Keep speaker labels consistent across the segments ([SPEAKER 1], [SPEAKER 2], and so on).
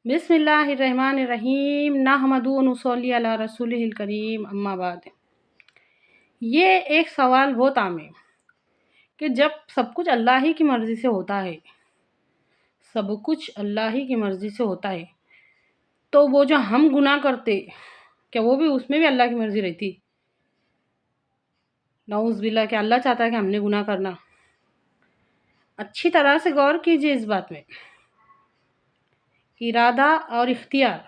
[SPEAKER 1] بسم اللہ الرحمن الرحیم نحمدہ و نصلی علی رسولہ الکریم اما بعد۔ یہ ایک سوال بہت عام ہے کہ جب سب کچھ اللہ ہی کی مرضی سے ہوتا ہے، سب کچھ اللہ ہی کی مرضی سے ہوتا ہے تو وہ جو ہم گناہ کرتے، کیا وہ بھی اس میں بھی اللہ کی مرضی رہتی؟ نعوذ باللہ کہ اللہ چاہتا ہے کہ ہم نے گناہ کرنا۔ اچھی طرح سے غور کیجئے اس بات میں۔ ارادہ اور اختیار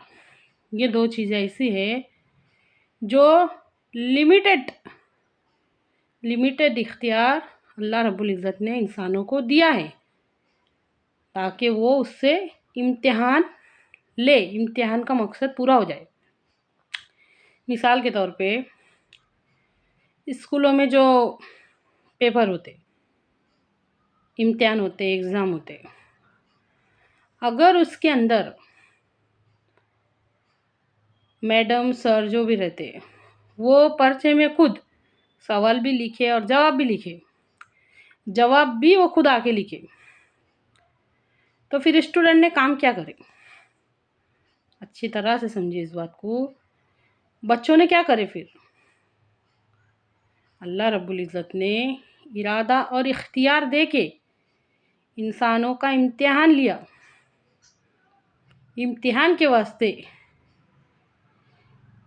[SPEAKER 1] یہ دو چیزیں ایسی ہیں جو لمیٹڈ اختیار اللہ رب العزت نے انسانوں کو دیا ہے تاکہ وہ اس سے امتحان کا مقصد پورا ہو جائے۔ مثال کے طور پہ اسکولوں میں جو پیپر ہوتے، امتحان ہوتے، ایگزام ہوتے، اگر اس کے اندر میڈم سر جو بھی رہتے وہ پرچے میں خود سوال بھی لکھے اور جواب بھی لکھے، جواب بھی وہ خود آ کے لکھے، تو پھر اسٹوڈنٹ نے کام کیا کرے؟ اچھی طرح سے سمجھے اس بات کو۔ بچوں نے کیا کرے پھر؟ اللہ رب العزت نے ارادہ اور اختیار دے کے انسانوں کا امتحان لیا، امتحان کے واسطے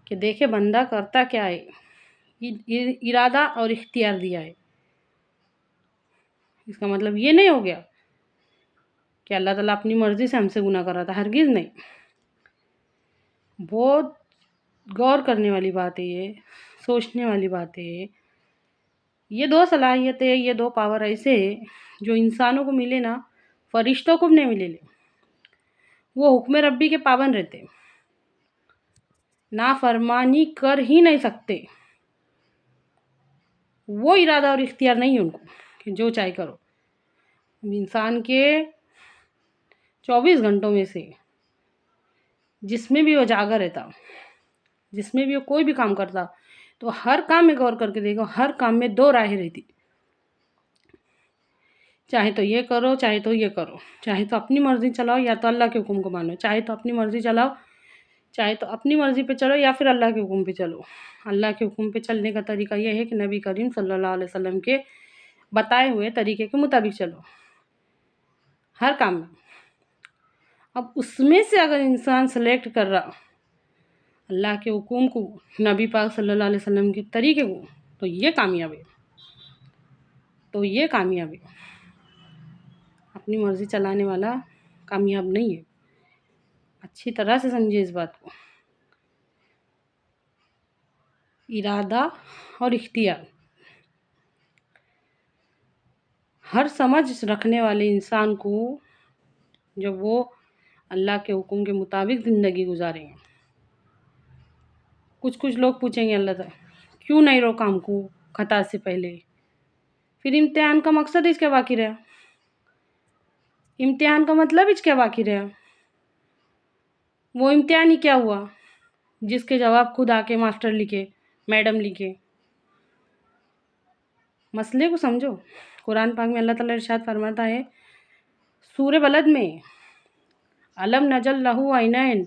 [SPEAKER 1] کہ دیکھے بندہ کرتا کیا ہے، ارادہ اور اختیار دیا ہے۔ اس کا مطلب یہ نہیں ہو گیا کہ اللہ تعالیٰ اپنی مرضی سے ہم سے گناہ کر رہا تھا، ہرگز نہیں۔ بہت غور کرنے والی بات ہے، یہ سوچنے والی بات ہے۔ یہ دو صلاحیتیں، یہ دو پاور ایسے ہیں جو انسانوں کو ملے نا، فرشتوں کو بھی نہیں ملے، وہ حکم ربی کے پابند رہتے، نافرمانی کر ہی نہیں سکتے، وہ ارادہ اور اختیار نہیں ہے ان کو کہ جو چاہے کرو۔ انسان کے 24 گھنٹوں میں سے جس میں بھی وہ جاگا رہتا، جس میں بھی وہ کوئی بھی کام کرتا، تو ہر کام میں غور کر کے دیکھو، ہر کام میں دو راہیں رہتی، چاہے تو یہ کرو، چاہے تو یہ کرو، چاہے تو اپنی مرضی چلاؤ یا تو اللہ کے حکم کو مانو، چاہے تو اپنی مرضی چلاؤ، چاہے تو اپنی مرضی پہ چلو یا پھر اللہ کے حکم پہ چلو۔ اللہ کے حکم پہ چلنے کا طریقہ یہ ہے کہ نبی کریم صلی اللہ علیہ وسلم کے بتائے ہوئے طریقے کے مطابق چلو ہر کام میں۔ اب اس میں سے اگر انسان سلیکٹ کر رہا اللہ کے حکم کو، نبی پاک صلی اللہ علیہ وسلم کے طریقے کو، تو یہ کامیاب ہے، اپنی مرضی چلانے والا کامیاب نہیں ہے۔ اچھی طرح سے سمجھے اس بات کو۔ ارادہ اور اختیار ہر سمجھ رکھنے والے انسان کو، جب وہ اللہ کے حکم کے مطابق زندگی گزاریں گے، کچھ لوگ پوچھیں گے اللہ تعالیٰ کیوں نہیں روکا ہم کو خطا سے پہلے؟ پھر امتحان کا مقصد اس کے باقی رہا، امتحان کا مطلب اس کے باقی رہا، وہ امتحان ہی کیا ہوا جس کے جواب خود آ کے ماسٹر لکھے، میڈم لکھے۔ مسئلے کو سمجھو۔ قرآن پاک میں اللہ تعالیٰ ارشاد فرماتا ہے سورہ بلد میں، علم نجل لہو عینین،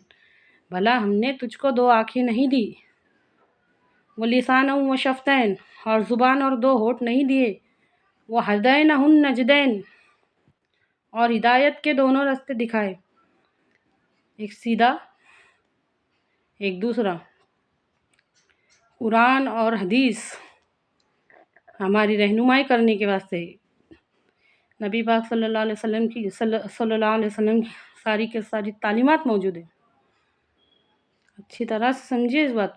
[SPEAKER 1] بھلا ہم نے تجھ کو دو آنکھیں نہیں دی، وہ لسان و شفتین، اور زبان اور دو ہونٹ نہیں دیے، وہ ہدینہ النجدین، اور ہدایت کے دونوں راستے دکھائے، ایک سیدھا ایک دوسرا۔ قرآن اور حدیث ہماری رہنمائی کرنے کے واسطے، نبی پاک صلی اللہ علیہ وسلم کی ساری کے ساری تعلیمات موجود ہیں۔ اچھی طرح سے سمجھیے اس بات۔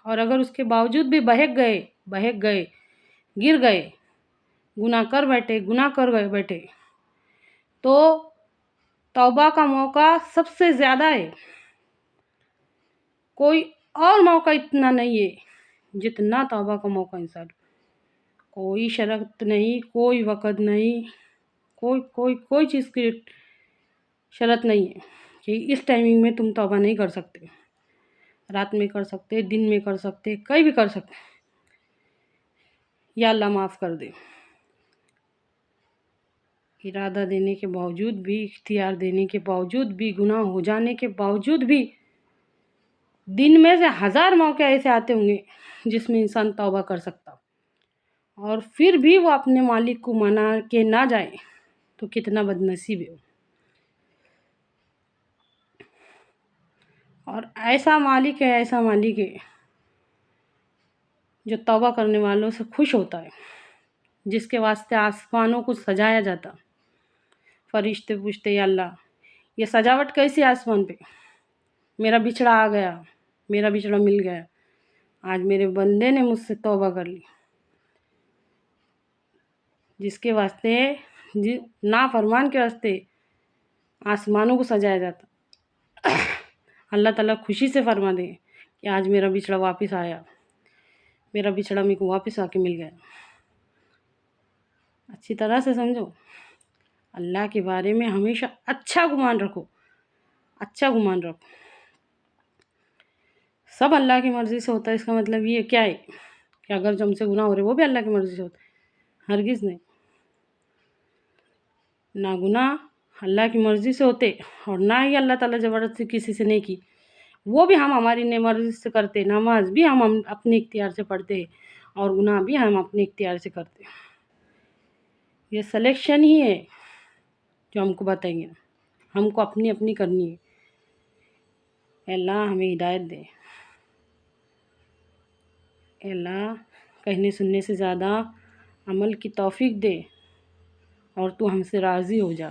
[SPEAKER 1] اور اگر اس کے باوجود بھی بہک گئے، گر گئے، گناہ کر بیٹھے، تو توبہ کا موقع سب سے زیادہ ہے۔ کوئی اور موقع اتنا نہیں ہے جتنا توبہ کا موقع انسان، کوئی شرط نہیں، کوئی وقت نہیں، کوئی چیز کی شرط نہیں ہے کہ اس ٹائمنگ میں تم توبہ نہیں کر سکتے، رات میں کر سکتے، دن میں کر سکتے، کہیں بھی کر سکتے، یا اللہ معاف کر دے۔ ارادہ دینے کے باوجود بھی، اختیار دینے کے باوجود بھی، گناہ ہو جانے کے باوجود بھی دن میں سے 1000 موقع ایسے آتے ہوں گے جس میں انسان توبہ کر سکتا، اور پھر بھی وہ اپنے مالک کو منا کے نہ جائے تو کتنا بد نصیب ہے وہ۔ اور ایسا مالک ہے جو توبہ کرنے والوں سے خوش ہوتا ہے، جس کے واسطے آسمانوں کو سجایا جاتا، فرشتے پوچھتے یا اللہ یہ سجاوٹ کیسی آسمان پہ، میرا بچھڑا آ گیا، میرا بچھڑا مل گیا، آج میرے بندے نے مجھ سے توبہ کر لی، جس کے واسطے نافرمان کے واسطے آسمانوں کو سجایا جاتا۔ اللہ تعالیٰ خوشی سے فرما دے کہ آج میرا بچھڑا واپس آیا، میرا بچھڑا میرے کو واپس آ کے مل گیا۔ اچھی طرح سے سمجھو، اللہ کے بارے میں ہمیشہ اچھا گمان رکھو، اچھا گمان رکھو۔ سب اللہ کی مرضی سے ہوتا ہے، اس کا مطلب یہ کیا ہے کہ اگر جو ہم سے گناہ ہو رہے وہ بھی اللہ کی مرضی سے ہوتا ہے؟ ہرگز نہیں، نہ گناہ اللہ کی مرضی سے ہوتے اور نہ ہی اللہ تعالیٰ زبردستی کسی سے نہیں کی، وہ بھی ہم ہماری مرضی سے کرتے، نماز بھی ہم اپنے اختیار سے پڑھتے اور گناہ بھی ہم اپنے اختیار سے کرتے۔ یہ سلیکشن ہی ہے جو ہم کو بتائیں گے، ہم کو اپنی اپنی کرنی ہے۔ اے اللہ ہمیں ہدایت دے، اے اللہ کہنے سننے سے زیادہ عمل کی توفیق دے، اور تو ہم سے راضی ہو جا۔